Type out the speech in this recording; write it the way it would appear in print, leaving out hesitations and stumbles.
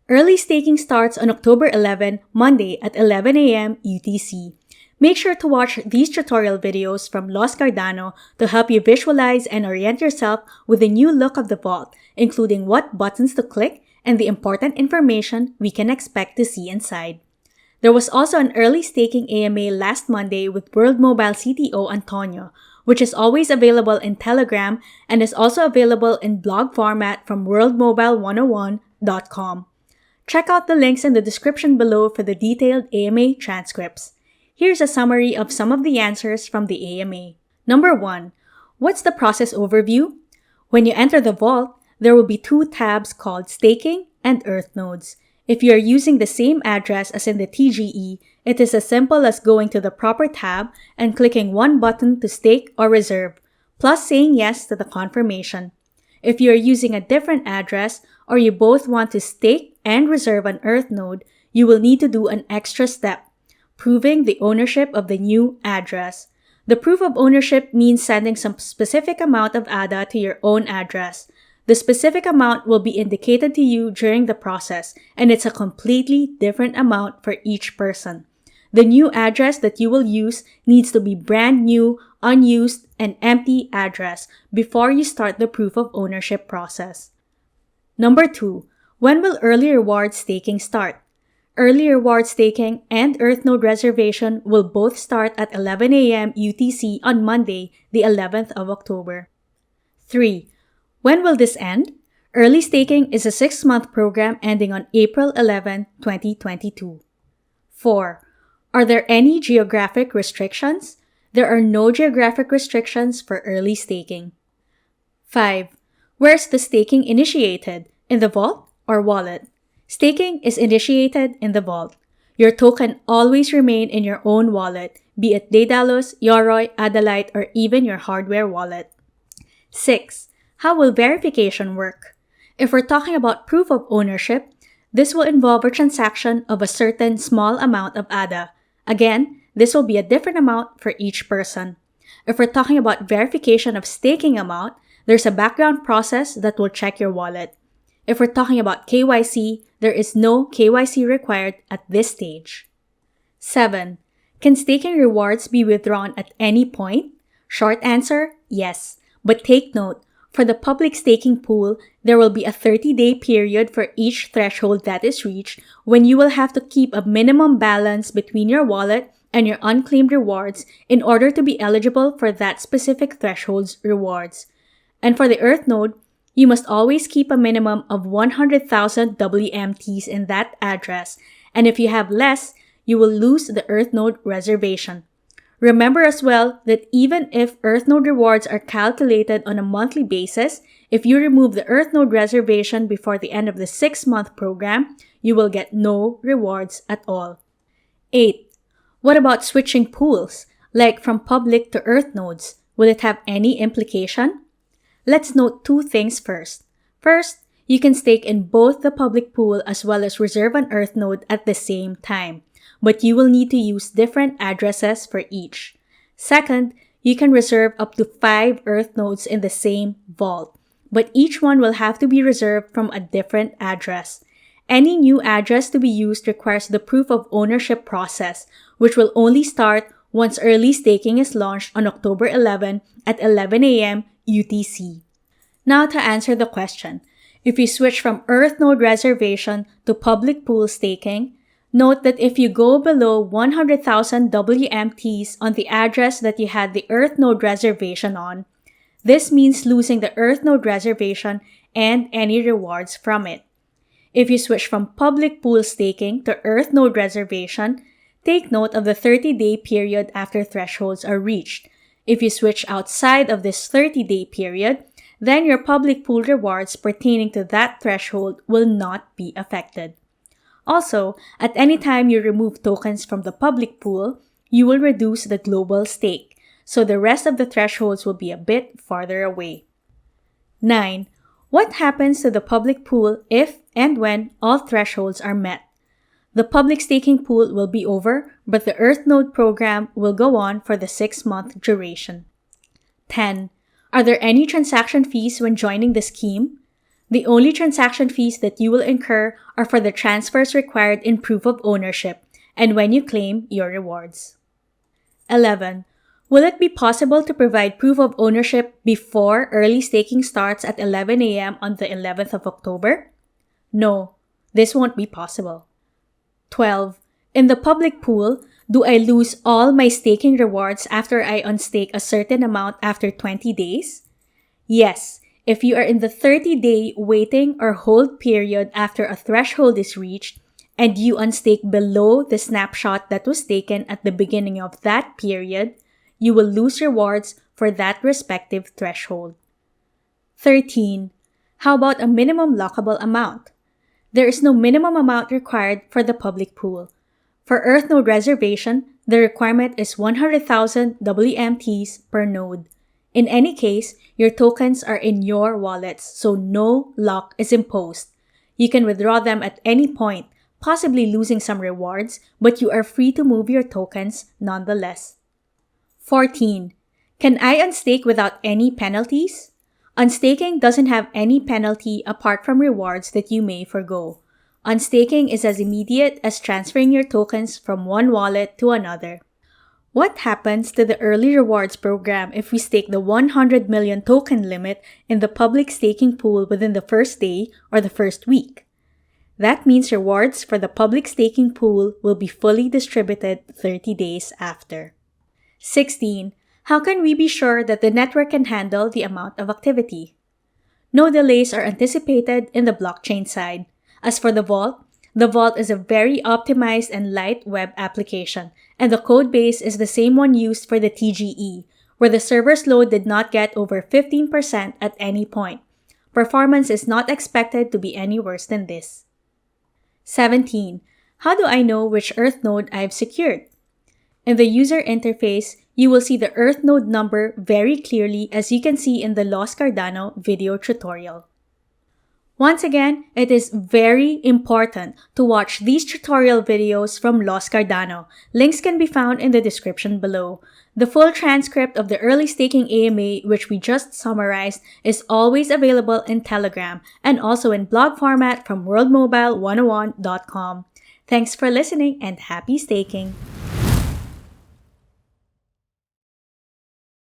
Early staking starts on October 11, Monday at 11 a.m. UTC. Make sure to watch these tutorial videos from Cardano to help you visualize and orient yourself with the new look of the vault, including what buttons to click and the important information we can expect to see inside. There was also an early staking AMA last Monday with World Mobile CTO Antonio, which is always available in Telegram and is also available in blog format from worldmobile101.com. Check out the links in the description below for the detailed AMA transcripts. Here's a summary of some of the answers from the AMA. Number 1. What's the process overview? When you enter the vault, there will be two tabs called Staking and Earth Nodes. If you are using the same address as in the TGE, it is as simple as going to the proper tab and clicking one button to stake or reserve, plus saying yes to the confirmation. If you are using a different address or you both want to stake and reserve an Earth node, you will need to do an extra step, proving the ownership of the new address. The proof of ownership means sending some specific amount of ADA to your own address. The specific amount will be indicated to you during the process, and it's a completely different amount for each person. The new address that you will use needs to be brand new, unused, and empty address before you start the proof of ownership process. Number 2. When will early reward staking start? Early reward staking and Earth node reservation will both start at 11 a.m. UTC on Monday, the 11th of October. 3. When will this end? Early staking is a 6-month program ending on April 11, 2022. 4. Are there any geographic restrictions? There are no geographic restrictions for early staking. 5. Where's the staking initiated? In the vault or wallet? Staking is initiated in the vault. Your token always remain in your own wallet, be it Daedalus, Yoroi, Adalite, or even your hardware wallet. 6. How will verification work? If we're talking about proof of ownership, this will involve a transaction of a certain small amount of ADA. Again, this will be a different amount for each person. If we're talking about verification of staking amount, there's a background process that will check your wallet. If we're talking about KYC, there is no KYC required at this stage. 7. Can staking rewards be withdrawn at any point? Short answer, yes. But take note, for the public staking pool, there will be a 30-day period for each threshold that is reached when you will have to keep a minimum balance between your wallet and your unclaimed rewards in order to be eligible for that specific threshold's rewards. And for the Earth node, you must always keep a minimum of 100,000 WMTs in that address, and if you have less, you will lose the Earth node reservation. Remember as well that even if Earth node rewards are calculated on a monthly basis, if you remove the Earth node reservation before the end of the 6-month program, you will get no rewards at all. 8. What about switching pools, like from public to Earth nodes? Will it have any implication? Let's note two things first. First, you can stake in both the public pool as well as reserve an Earth node at the same time, but you will need to use different addresses for each. Second, you can reserve up to 5 Earth nodes in the same vault, but each one will have to be reserved from a different address. Any new address to be used requires the proof of ownership process, which will only start once early staking is launched on October 11 at 11 a.m. UTC. Now to answer the question, if you switch from Earth node reservation to public pool staking, note that if you go below 100,000 WMTs on the address that you had the Earth node reservation on, this means losing the Earth node reservation and any rewards from it. If you switch from public pool staking to Earth node reservation, take note of the 30-day period after thresholds are reached. If you switch outside of this 30-day period, then your public pool rewards pertaining to that threshold will not be affected. Also, at any time you remove tokens from the public pool, you will reduce the global stake, so the rest of the thresholds will be a bit farther away. 9. What happens to the public pool if and when all thresholds are met? The public staking pool will be over, but the Earth node program will go on for the 6-month duration. 10. Are there any transaction fees when joining the scheme? The only transaction fees that you will incur are for the transfers required in proof of ownership and when you claim your rewards. 11. Will it be possible to provide proof of ownership before early staking starts at 11 a.m. on the 11th of October? No, this won't be possible. 12. In the public pool, do I lose all my staking rewards after I unstake a certain amount after 20 days? Yes, if you are in the 30-day waiting or hold period after a threshold is reached, and you unstake below the snapshot that was taken at the beginning of that period, you will lose rewards for that respective threshold. 13. How about a minimum lockable amount? There is no minimum amount required for the public pool. For Earth node reservation, the requirement is 100,000 WMTs per node. In any case, your tokens are in your wallets, so no lock is imposed. You can withdraw them at any point, possibly losing some rewards, but you are free to move your tokens nonetheless. 14. Can I unstake without any penalties? Unstaking doesn't have any penalty apart from rewards that you may forgo. Unstaking is as immediate as transferring your tokens from one wallet to another. What happens to the early rewards program if we stake the 100 million token limit in the public staking pool within the first day or the first week? That means rewards for the public staking pool will be fully distributed 30 days after. 16. How can we be sure that the network can handle the amount of activity? No delays are anticipated in the blockchain side. As for the vault is a very optimized and light web application, and the code base is the same one used for the TGE, where the server's load did not get over 15% at any point. Performance is not expected to be any worse than this. 17. How do I know which Earth node I've secured? In the user interface, you will see the Earth node number very clearly, as you can see in the Lost Cardano video tutorial. Once again, it is very important to watch these tutorial videos from Lost Cardano. Links can be found in the description below. The full transcript of the early staking AMA, which we just summarized, is always available in Telegram and also in blog format from worldmobile101.com. Thanks for listening and happy staking!